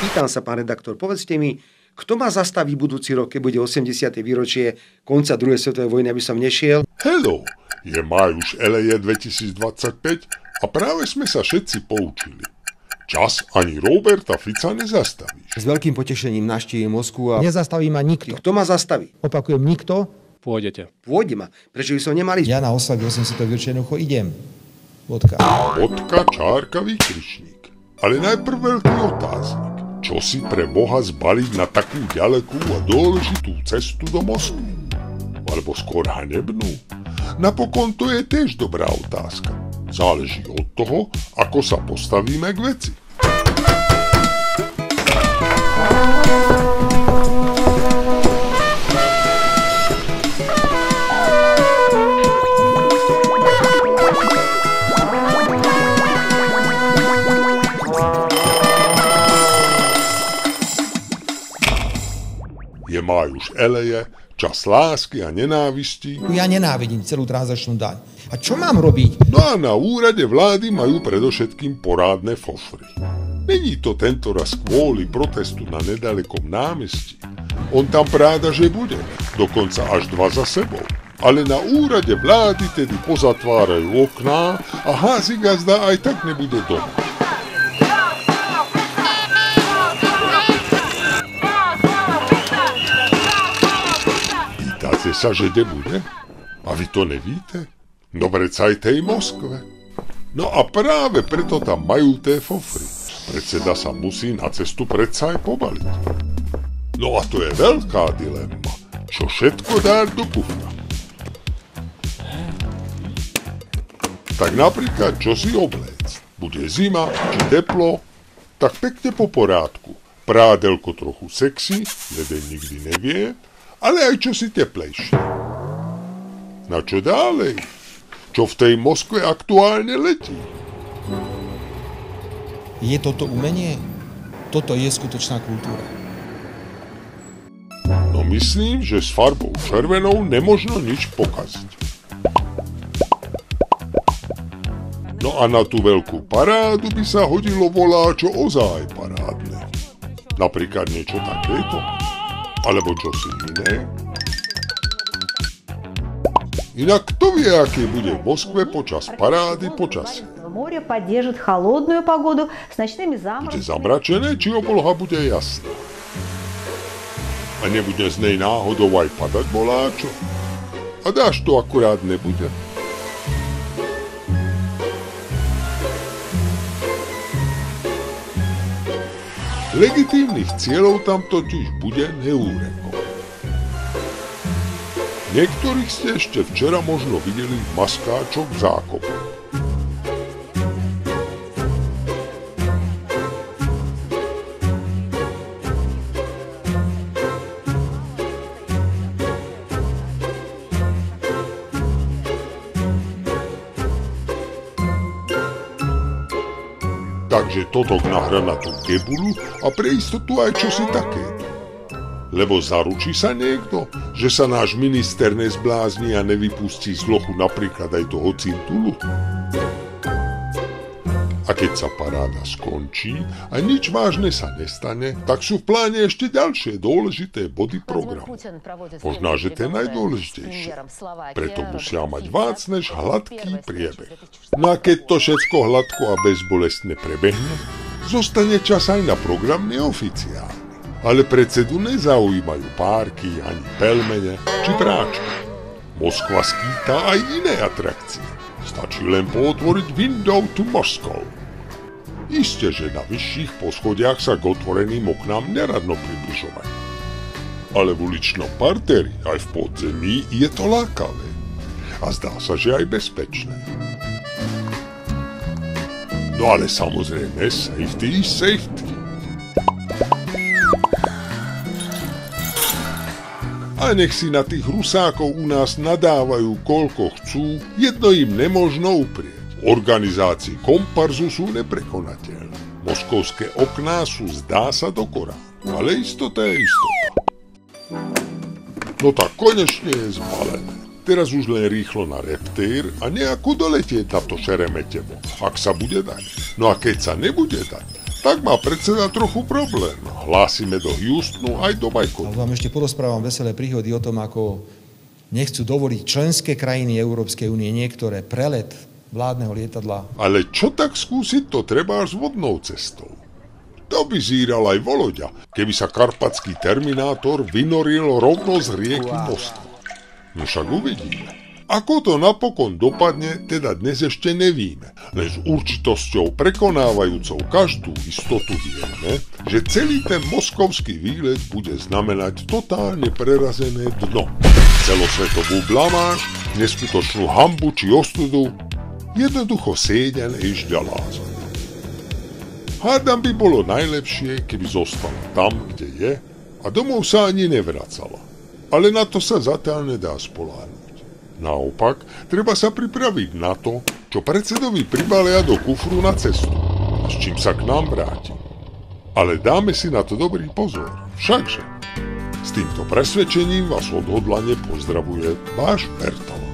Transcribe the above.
Pýtam sa, pán redaktor, povedzte mi, kto ma zastaví budúci rok, keď bude 80. výročie konca druhej svetovej vojny, aby som nešiel? Hello, je máj už eleje 2025 a práve sme sa všetci poučili. Čas ani Roberta Fica nezastavíš. S veľkým potešením navštívim Moskvu a Nezastaví ma nikto. Kto ma zastaví? Opakujem, nikto. Pôjdete. Pôjde ma. Prečo by som nemal ísť? Ja na oslavy 80. výročia jednoducho idem. Bodka. Bodka, čárka, výkričník. Ale najprv veľký otáznik. Čo si pre Boha zbaliť na takú ďalekú a dôležitú cestu do Moskvy? Alebo skôr hanebnú? Napokon to je tiež dobrá otázka. Záleží od toho, ako sa postavíme k veci. Je máj už eleje, čas lásky a nenávisti. Ja nenávidím celú tranzačnú daň. A čo mám robiť? No a na úrade vlády majú predovšetkým porádne fofry. Není to tentoraz kvôli protestu na nedalekom námestí. On tam práda, že bude, dokonca až 2 za sebou. Ale na úrade vlády tedy pozatvárajú okná a házi gazda aj tak nebude doma. Pýtate sa, že kde bude? A vy to nevíte? No vreď aj tej Moskve. No a práve preto tam majú té fofry. Predseda sa musí na cestu predsa aj pobaliť. No a to je veľká dilema. Čo všetko dať do kufra? Tak napríklad, čo si obléc. Bude zima, či teplo, tak pekne po porádku. Prádelko trochu sexy, jeden nikdy nevie, ale aj čo si teplejšie. Na čo ďalej? Čo v tej Moskve aktuálne letí? Je toto umenie? Toto je skutočná kultúra. No myslím, že s farbou červenou nemožno nič pokaziť. No a na tú veľkú parádu by sa hodilo voláčo ozaj parádne. Napríklad niečo takéto. Alebo čosi iné. Inak kto vie, aké bude v Moskve počas parády počasie? Море поддержит холодную погоду с ночными Bude заморозками. zamračené, či obloha bude jasná? A nebude z nej náhodou aj padať voláčo? A dáš to akurát nebude? Legitímnych cieľov tam totiž bude neúrekom. Niektorých ste ešte včera možno videli v maskáčoch v zákope. Takže toto nahra na tú gebulu a pre istotu aj čosi takéto. Lebo zaručí sa niekto, že sa náš minister nezblázni a nevypustí z lochu napríklad aj toho cintulu? A keď sa paráda skončí a nič vážne sa nestane, tak sú v pláne ešte ďalšie dôležité body programu. Možná, že tie najdôležitejšie. Preto musia mať viac než hladký priebeh. No a keď to všetko hladko a bezbolestne prebehne, zostane čas aj na program neoficiálny. Ale predsedu nezaujímajú párky, ani pelmene, či práčky. Moskva skýta aj iné atrakcie. Stačí len pootvoriť window to Moscow. Isté, že na vyšších poschodiach sa k otvoreným oknám neradno približovať. Ale v uličnom partéri aj v podzemí je to lákavé. A zdá sa, že aj bezpečné. No ale samozrejme, safety is safety. A nech si na tých Rusákov u nás nadávajú koľko chcú, jedno im nemožno uprieť. Organizácii komparzu sú neprekonateľné. Moskovské okná sú zdá sa do Koránu, ale istota je istota. No tak konečne je zbalené. Teraz už len rýchlo na reptír a nejako doletieť na to Šeremetevo, ak sa bude dať. No a keď sa nebude dať, tak má predseda trochu problém. Hlásime do Houstonu aj do Bajkotu. Ale vám ešte porozprávam veselé príhody o tom, ako nechcú dovoliť členské krajiny Európskej únie niektoré prelet vládneho lietadla. Ale čo tak skúsiť, to treba až s vodnou cestou. To by zíral aj Voloďa, keby sa karpatský terminátor vynoril rovno z rieky Moskva. No však uvidíme. Ako to napokon dopadne, teda dnes ešte nevíme. Len s určitosťou prekonávajúcou každú istotu vieme, že celý ten moskovský výlet bude znamenať totálne prerazené dno. Celosvetovú blamáž, neskutočnú hanbu či ostudu, jednoducho sieďanej žďalázom. Hádam by bolo najlepšie, keby zostala tam, kde je a domov sa ani nevracala. Ale na to sa zatiaľ nedá spoľahnúť. Naopak, treba sa pripraviť na to, čo predsedovi pribalia do kufru na cestu a s čím sa k nám vráti. Ale dáme si na to dobrý pozor, všakže. S týmto presvedčením vás odhodlane pozdravuje váš Bertalan.